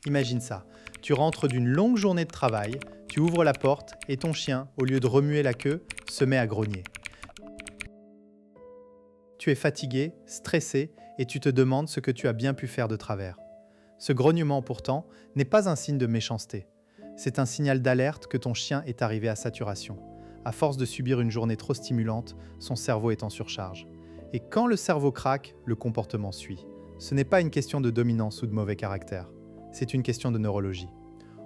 Imagine ça, tu rentres d'une longue journée de travail, tu ouvres la porte et ton chien, au lieu de remuer la queue, se met à grogner. Tu es fatigué, stressé et tu te demandes ce que tu as bien pu faire de travers. Ce grognement pourtant n'est pas un signe de méchanceté. C'est un signal d'alerte que ton chien est arrivé à saturation. À force de subir une journée trop stimulante, son cerveau est en surcharge. Et quand le cerveau craque, le comportement suit. Ce n'est pas une question de dominance ou de mauvais caractère. C'est une question de neurologie.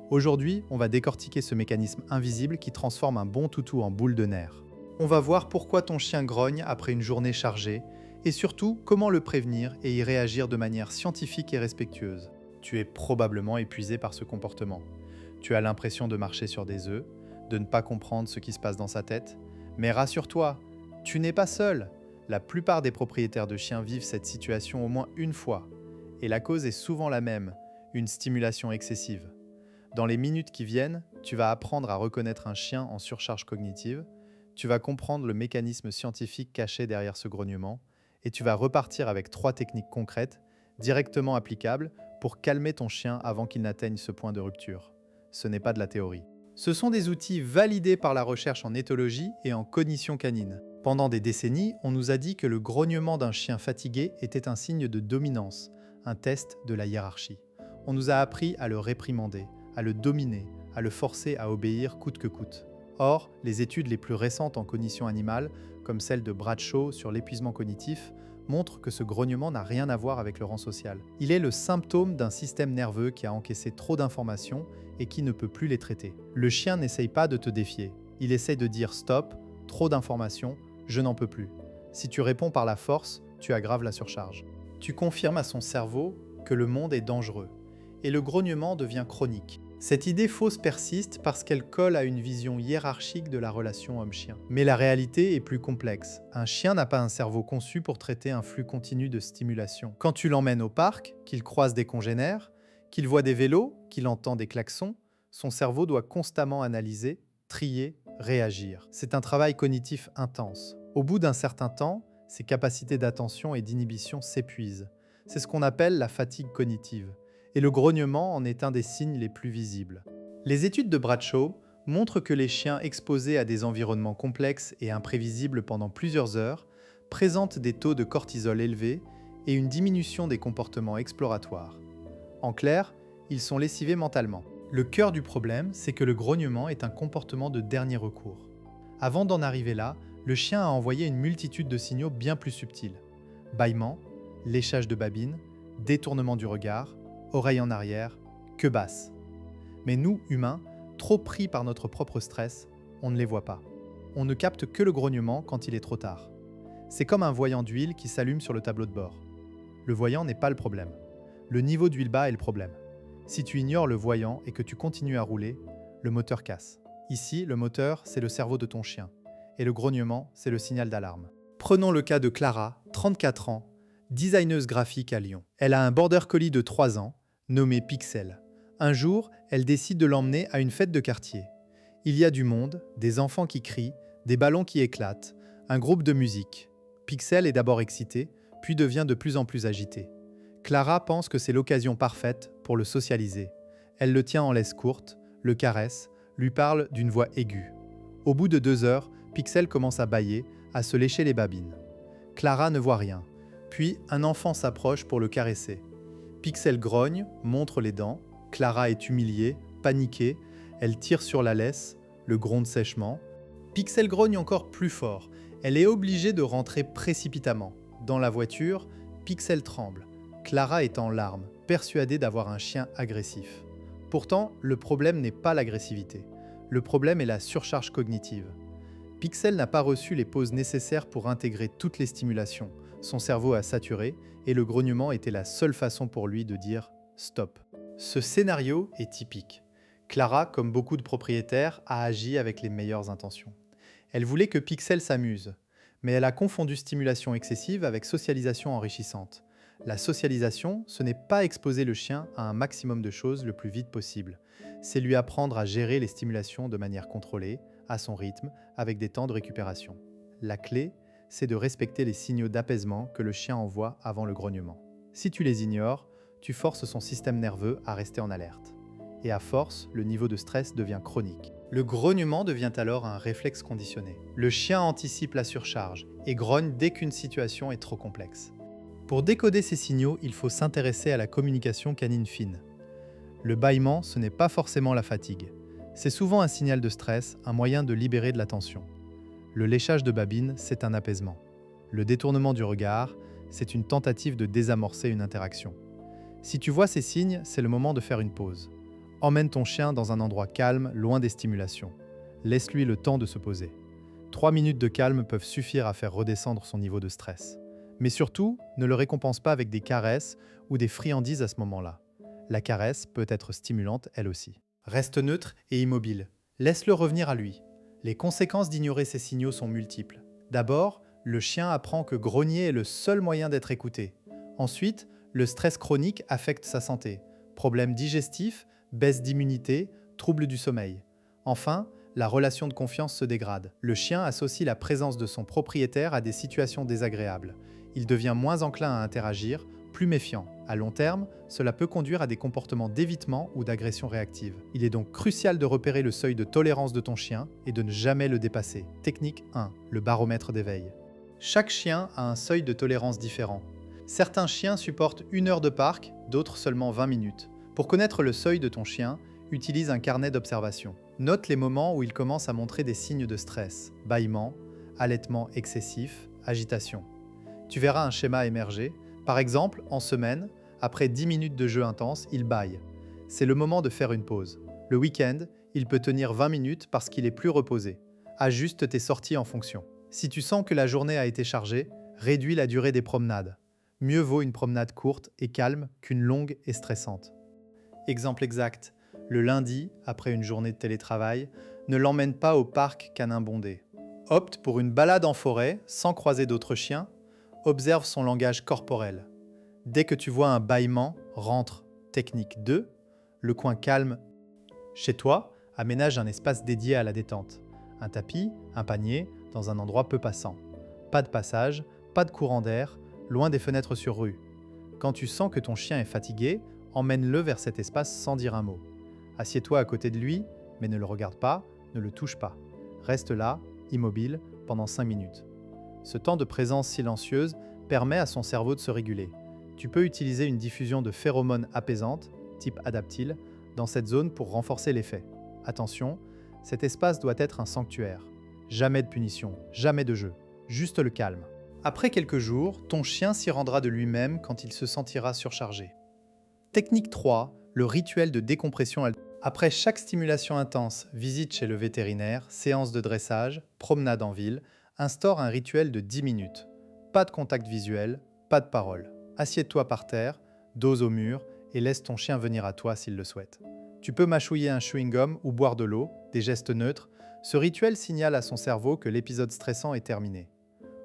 Aujourd'hui, on va décortiquer ce mécanisme invisible qui transforme un bon toutou en boule de nerfs. On va voir pourquoi ton chien grogne après une journée chargée et surtout comment le prévenir et y réagir de manière scientifique et respectueuse. Tu es probablement épuisé par ce comportement. Tu as l'impression de marcher sur des œufs, de ne pas comprendre ce qui se passe dans sa tête. Mais rassure-toi, tu n'es pas seul. La plupart des propriétaires de chiens vivent cette situation au moins une fois. Et la cause est souvent la même, une stimulation excessive. Dans les minutes qui viennent, tu vas apprendre à reconnaître un chien en surcharge cognitive, tu vas comprendre le mécanisme scientifique caché derrière ce grognement, et tu vas repartir avec 3 techniques concrètes, directement applicables, pour calmer ton chien avant qu'il n'atteigne ce point de rupture. Ce n'est pas de la théorie. Ce sont des outils validés par la recherche en éthologie et en cognition canine. Pendant des décennies, on nous a dit que le grognement d'un chien fatigué était un signe de dominance, un test de la hiérarchie. On nous a appris à le réprimander, à le dominer, à le forcer à obéir coûte que coûte. Or, les études les plus récentes en cognition animale, comme celle de Bradshaw sur l'épuisement cognitif, montrent que ce grognement n'a rien à voir avec le rang social. Il est le symptôme d'un système nerveux qui a encaissé trop d'informations et qui ne peut plus les traiter. Le chien n'essaye pas de te défier. Il essaye de dire stop, trop d'informations, je n'en peux plus. Si tu réponds par la force, tu aggraves la surcharge. Tu confirmes à son cerveau que le monde est dangereux. Et le grognement devient chronique. Cette idée fausse persiste parce qu'elle colle à une vision hiérarchique de la relation homme-chien. Mais la réalité est plus complexe. Un chien n'a pas un cerveau conçu pour traiter un flux continu de stimulation. Quand tu l'emmènes au parc, qu'il croise des congénères, qu'il voit des vélos, qu'il entend des klaxons, son cerveau doit constamment analyser, trier, réagir. C'est un travail cognitif intense. Au bout d'un certain temps, ses capacités d'attention et d'inhibition s'épuisent. C'est ce qu'on appelle la fatigue cognitive. Et le grognement en est un des signes les plus visibles. Les études de Bradshaw montrent que les chiens exposés à des environnements complexes et imprévisibles pendant plusieurs heures présentent des taux de cortisol élevés et une diminution des comportements exploratoires. En clair, ils sont lessivés mentalement. Le cœur du problème, c'est que le grognement est un comportement de dernier recours. Avant d'en arriver là, le chien a envoyé une multitude de signaux bien plus subtils. Bâillement, léchage de babine, détournement du regard, oreille en arrière, queue basse. Mais nous, humains, trop pris par notre propre stress, on ne les voit pas. On ne capte que le grognement quand il est trop tard. C'est comme un voyant d'huile qui s'allume sur le tableau de bord. Le voyant n'est pas le problème. Le niveau d'huile bas est le problème. Si tu ignores le voyant et que tu continues à rouler, le moteur casse. Ici, le moteur, c'est le cerveau de ton chien. Et le grognement, c'est le signal d'alarme. Prenons le cas de Clara, 34 ans, designeuse graphique à Lyon. Elle a un border collie de 3 ans, nommé Pixel. Un jour, elle décide de l'emmener à une fête de quartier. Il y a du monde, des enfants qui crient, des ballons qui éclatent, un groupe de musique. Pixel est d'abord excitée, puis devient de plus en plus agitée. Clara pense que c'est l'occasion parfaite pour le socialiser. Elle le tient en laisse courte, le caresse, lui parle d'une voix aiguë. Au bout de 2 heures, Pixel commence à bâiller, à se lécher les babines. Clara ne voit rien. Puis, un enfant s'approche pour le caresser. Pixel grogne, montre les dents. Clara est humiliée, paniquée. Elle tire sur la laisse, le gronde sèchement. Pixel grogne encore plus fort. Elle est obligée de rentrer précipitamment. Dans la voiture, Pixel tremble. Clara est en larmes, persuadée d'avoir un chien agressif. Pourtant, le problème n'est pas l'agressivité. Le problème est la surcharge cognitive. Pixel n'a pas reçu les pauses nécessaires pour intégrer toutes les stimulations. Son cerveau a saturé et le grognement était la seule façon pour lui de dire « stop ». Ce scénario est typique. Clara, comme beaucoup de propriétaires, a agi avec les meilleures intentions. Elle voulait que Pixel s'amuse, mais elle a confondu stimulation excessive avec socialisation enrichissante. La socialisation, ce n'est pas exposer le chien à un maximum de choses le plus vite possible. C'est lui apprendre à gérer les stimulations de manière contrôlée, à son rythme, avec des temps de récupération. La clé, c'est de respecter les signaux d'apaisement que le chien envoie avant le grognement. Si tu les ignores, tu forces son système nerveux à rester en alerte. Et à force, le niveau de stress devient chronique. Le grognement devient alors un réflexe conditionné. Le chien anticipe la surcharge et grogne dès qu'une situation est trop complexe. Pour décoder ces signaux, il faut s'intéresser à la communication canine fine. Le bâillement, ce n'est pas forcément la fatigue. C'est souvent un signal de stress, un moyen de libérer de la tension. Le léchage de babine, c'est un apaisement. Le détournement du regard, c'est une tentative de désamorcer une interaction. Si tu vois ces signes, c'est le moment de faire une pause. Emmène ton chien dans un endroit calme, loin des stimulations. Laisse-lui le temps de se poser. 3 minutes de calme peuvent suffire à faire redescendre son niveau de stress. Mais surtout, ne le récompense pas avec des caresses ou des friandises à ce moment-là. La caresse peut être stimulante elle aussi. Reste neutre et immobile. Laisse-le revenir à lui. Les conséquences d'ignorer ces signaux sont multiples. D'abord, le chien apprend que grogner est le seul moyen d'être écouté. Ensuite, le stress chronique affecte sa santé. Problèmes digestifs, baisse d'immunité, troubles du sommeil. Enfin, la relation de confiance se dégrade. Le chien associe la présence de son propriétaire à des situations désagréables. Il devient moins enclin à interagir, plus méfiant. À long terme, cela peut conduire à des comportements d'évitement ou d'agression réactive. Il est donc crucial de repérer le seuil de tolérance de ton chien et de ne jamais le dépasser. Technique 1. Le baromètre d'éveil. Chaque chien a un seuil de tolérance différent. Certains chiens supportent 1 heure de parc, d'autres seulement 20 minutes. Pour connaître le seuil de ton chien, utilise un carnet d'observation. Note les moments où il commence à montrer des signes de stress, bâillement, allaitement excessif, agitation. Tu verras un schéma émerger. Par exemple, en semaine, après 10 minutes de jeu intense, il bâille. C'est le moment de faire une pause. Le week-end, il peut tenir 20 minutes parce qu'il est plus reposé. Ajuste tes sorties en fonction. Si tu sens que la journée a été chargée, réduis la durée des promenades. Mieux vaut une promenade courte et calme qu'une longue et stressante. Exemple exact, le lundi, après une journée de télétravail, ne l'emmène pas au parc canin bondé. Opte pour une balade en forêt, sans croiser d'autres chiens. Observe son langage corporel. Dès que tu vois un bâillement, rentre. Technique 2, le coin calme. Chez toi, aménage un espace dédié à la détente. Un tapis, un panier, dans un endroit peu passant. Pas de passage, pas de courant d'air, loin des fenêtres sur rue. Quand tu sens que ton chien est fatigué, emmène-le vers cet espace sans dire un mot. Assieds-toi à côté de lui, mais ne le regarde pas, ne le touche pas. Reste là, immobile, pendant 5 minutes. Ce temps de présence silencieuse permet à son cerveau de se réguler. Tu peux utiliser une diffusion de phéromones apaisantes, type adaptyle, dans cette zone pour renforcer l'effet. Attention, cet espace doit être un sanctuaire. Jamais de punition, jamais de jeu, juste le calme. Après quelques jours, ton chien s'y rendra de lui-même quand il se sentira surchargé. Technique 3, le rituel de décompression. Après chaque stimulation intense, visite chez le vétérinaire, séance de dressage, promenade en ville, instaure un rituel de 10 minutes. Pas de contact visuel, pas de parole. Assieds-toi par terre, dos au mur et laisse ton chien venir à toi s'il le souhaite. Tu peux mâchouiller un chewing-gum ou boire de l'eau, des gestes neutres. Ce rituel signale à son cerveau que l'épisode stressant est terminé.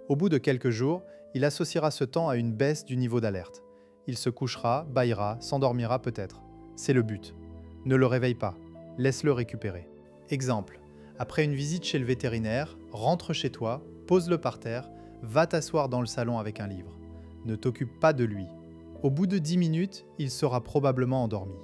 Au bout de quelques jours, il associera ce temps à une baisse du niveau d'alerte. Il se couchera, bâillera, s'endormira peut-être. C'est le but. Ne le réveille pas. Laisse-le récupérer. Exemple. Après une visite chez le vétérinaire, rentre chez toi, pose-le par terre, va t'asseoir dans le salon avec un livre. Ne t'occupe pas de lui. Au bout de 10 minutes, il sera probablement endormi.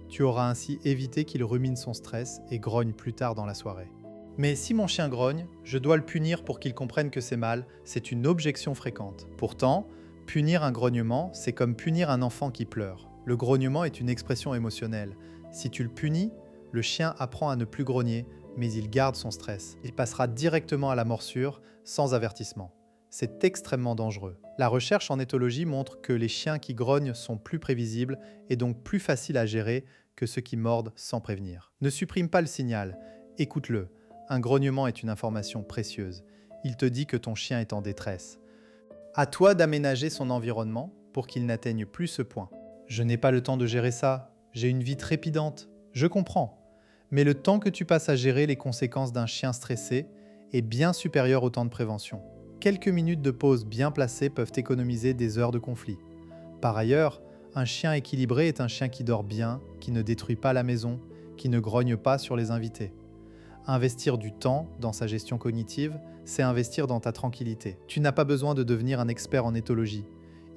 Tu auras ainsi évité qu'il rumine son stress et grogne plus tard dans la soirée. Mais si mon chien grogne, je dois le punir pour qu'il comprenne que c'est mal, c'est une objection fréquente. Pourtant, punir un grognement, c'est comme punir un enfant qui pleure. Le grognement est une expression émotionnelle. Si tu le punis, le chien apprend à ne plus grogner, mais il garde son stress. Il passera directement à la morsure, sans avertissement. C'est extrêmement dangereux. La recherche en éthologie montre que les chiens qui grognent sont plus prévisibles et donc plus faciles à gérer que ceux qui mordent sans prévenir. Ne supprime pas le signal, écoute-le. Un grognement est une information précieuse. Il te dit que ton chien est en détresse. À toi d'aménager son environnement pour qu'il n'atteigne plus ce point. Je n'ai pas le temps de gérer ça, j'ai une vie trépidante. Je comprends. Mais le temps que tu passes à gérer les conséquences d'un chien stressé est bien supérieur au temps de prévention. Quelques minutes de pause bien placées peuvent économiser des heures de conflit. Par ailleurs, un chien équilibré est un chien qui dort bien, qui ne détruit pas la maison, qui ne grogne pas sur les invités. Investir du temps dans sa gestion cognitive, c'est investir dans ta tranquillité. Tu n'as pas besoin de devenir un expert en éthologie.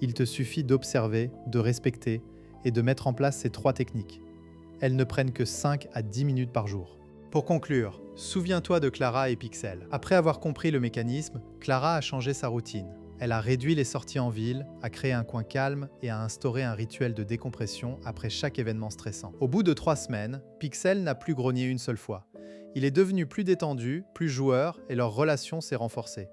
Il te suffit d'observer, de respecter et de mettre en place ces 3 techniques. Elles ne prennent que 5 à 10 minutes par jour. Pour conclure, souviens-toi de Clara et Pixel. Après avoir compris le mécanisme, Clara a changé sa routine. Elle a réduit les sorties en ville, a créé un coin calme et a instauré un rituel de décompression après chaque événement stressant. Au bout de 3 semaines, Pixel n'a plus grogné une seule fois. Il est devenu plus détendu, plus joueur et leur relation s'est renforcée.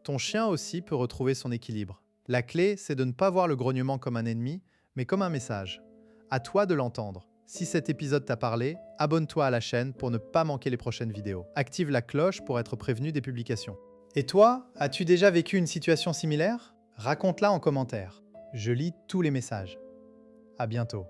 Ton chien aussi peut retrouver son équilibre. La clé, c'est de ne pas voir le grognement comme un ennemi, mais comme un message. À toi de l'entendre. Si cet épisode t'a parlé, abonne-toi à la chaîne pour ne pas manquer les prochaines vidéos. Active la cloche pour être prévenu des publications. Et toi, as-tu déjà vécu une situation similaire? Raconte-la en commentaire. Je lis tous les messages. À bientôt.